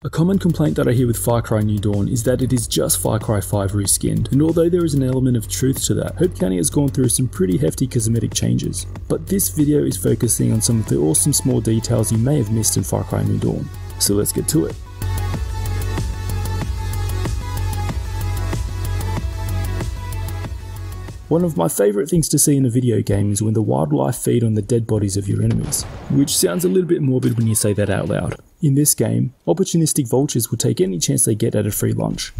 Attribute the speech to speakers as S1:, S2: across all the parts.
S1: A common complaint that I hear with Far Cry New Dawn is that it is just Far Cry 5 reskinned, and although there is an element of truth to that, Hope County has gone through some pretty hefty cosmetic changes. But this video is focusing on some of the awesome small details you may have missed in Far Cry New Dawn. So let's get to it. One of my favourite things to see in a video game is when the wildlife feed on the dead bodies of your enemies, which sounds a little bit morbid when you say that out loud. In this game, opportunistic vultures will take any chance they get at a free lunch.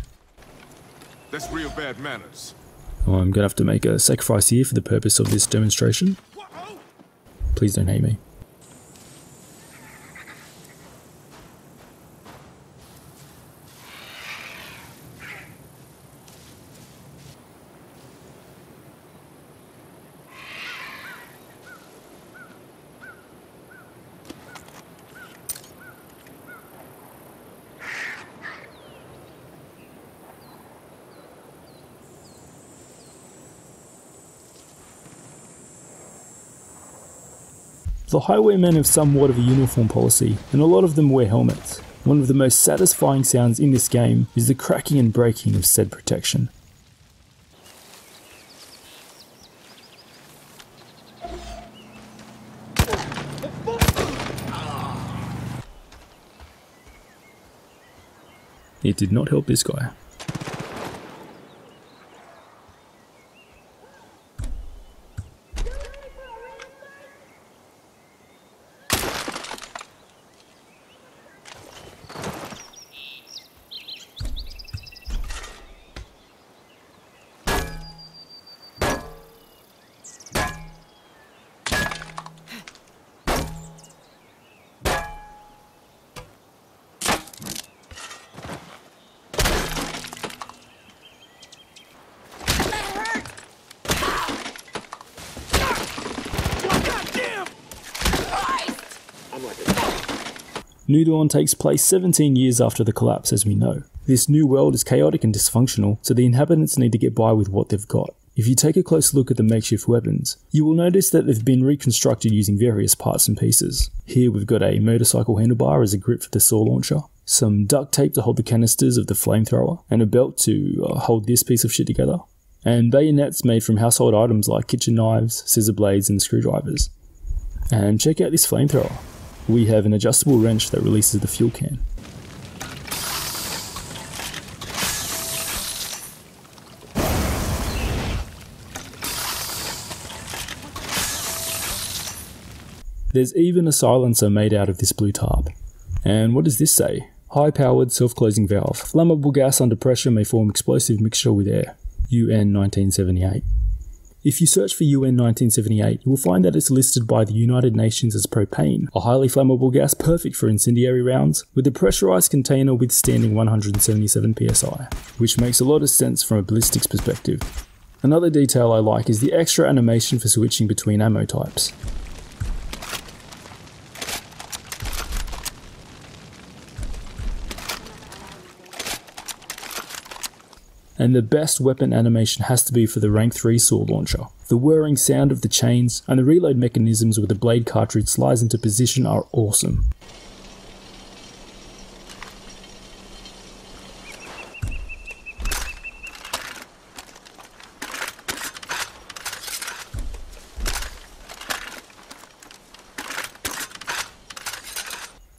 S2: That's real bad manners.
S1: I'm gonna have to make a sacrifice here for the purpose of this demonstration. Please don't hate me. The highwaymen have somewhat of a uniform policy, and a lot of them wear helmets. One of the most satisfying sounds in this game is the cracking and breaking of said protection. It did not help this guy. New Dawn takes place 17 years after the collapse, as we know. This new world is chaotic and dysfunctional, so the inhabitants need to get by with what they've got. If you take a close look at the makeshift weapons, you will notice that they've been reconstructed using various parts and pieces. Here we've got a motorcycle handlebar as a grip for the saw launcher, some duct tape to hold the canisters of the flamethrower, and a belt to hold this piece of shit together, and bayonets made from household items like kitchen knives, scissor blades, and screwdrivers. And check out this flamethrower. We have an adjustable wrench that releases the fuel can. There's even a silencer made out of this blue tarp. And what does this say? High-powered self-closing valve. Flammable gas under pressure may form explosive mixture with air. UN 1978. If you search for UN 1978, you will find that it's listed by the United Nations as propane, a highly flammable gas perfect for incendiary rounds, with a pressurized container withstanding 177 psi, which makes a lot of sense from a ballistics perspective. Another detail I like is the extra animation for switching between ammo types. And the best weapon animation has to be for the rank 3 saw launcher. The whirring sound of the chains and the reload mechanisms where the blade cartridge slides into position are awesome.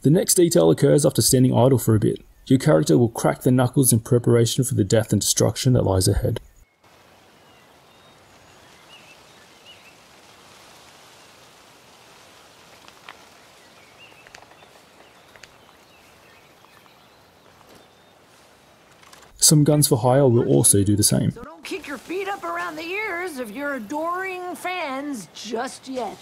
S1: The next detail occurs after standing idle for a bit. Your character will crack the knuckles in preparation for the death and destruction that lies ahead. Some guns for hire will also do the same.
S3: So don't kick your feet up around the ears of your adoring fans just yet.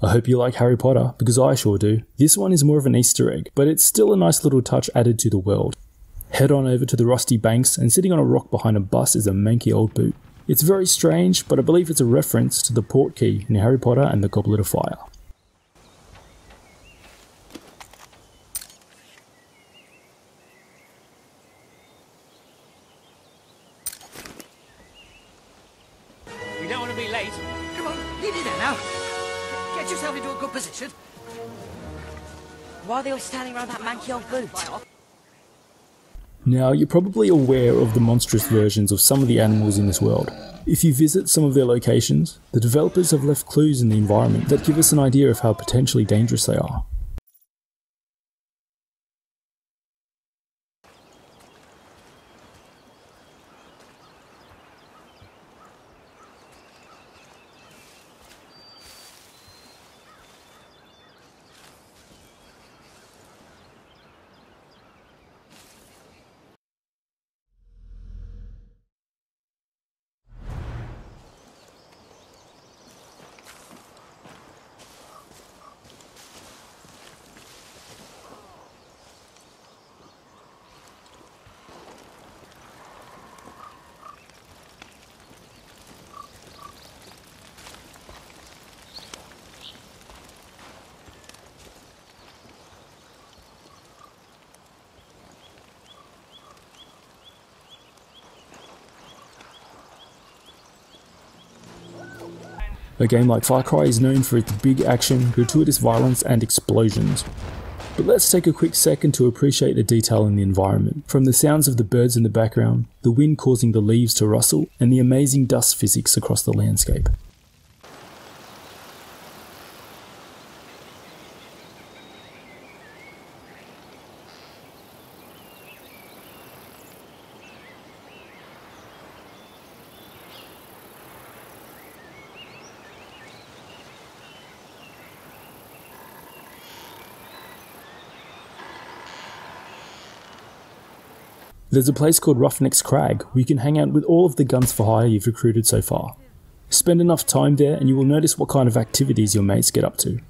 S1: I hope you like Harry Potter, because I sure do. This one is more of an Easter egg, but it's still a nice little touch added to the world. Head on over to the rusty banks, and sitting on a rock behind a bus is a manky old boot. It's very strange, but I believe it's a reference to the port key in Harry Potter and the Goblet of Fire.
S3: You don't want to be
S4: be late.
S5: Come on, nearly there now. Get yourself into a good position.
S4: Why are they all standing around that manky old boot?
S1: Now, you're probably aware of the monstrous versions of some of the animals in this world. If you visit some of their locations, the developers have left clues in the environment that give us an idea of how potentially dangerous they are. A game like Far Cry is known for its big action, gratuitous violence and explosions. But let's take a quick second to appreciate the detail in the environment, from the sounds of the birds in the background, the wind causing the leaves to rustle, and the amazing dust physics across the landscape. There's a place called Roughneck Rag where you can hang out with all of the guns for hire you've recruited so far. Spend enough time there and you will notice what kind of activities your mates get up to.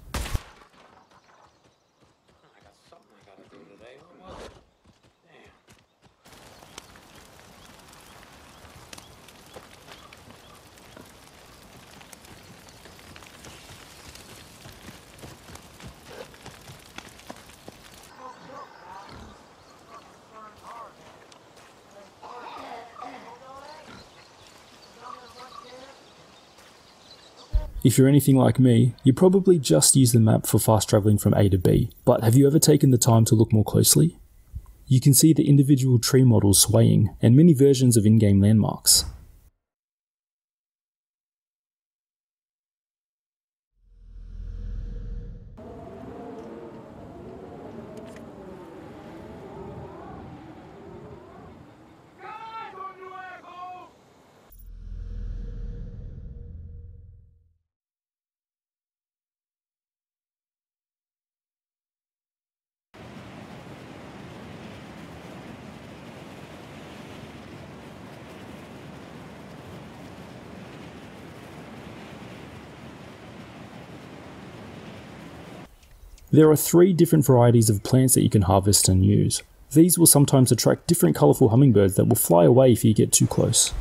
S1: If you're anything like me, you probably just use the map for fast travelling from A to B, but have you ever taken the time to look more closely? You can see the individual tree models swaying, and many versions of in-game landmarks. There are 3 different varieties of plants that you can harvest and use. These will sometimes attract different colourful hummingbirds that will fly away if you get too close.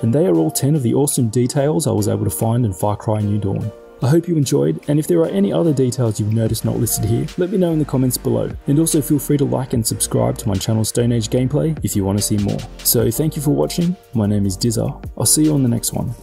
S1: And they are all 10 of the awesome details I was able to find in Far Cry New Dawn. I hope you enjoyed, and if there are any other details you've noticed not listed here, let me know in the comments below. And also feel free to like and subscribe to my channel Stone Age Gameplay if you want to see more. So thank you for watching, my name is Dizza, I'll see you on the next one.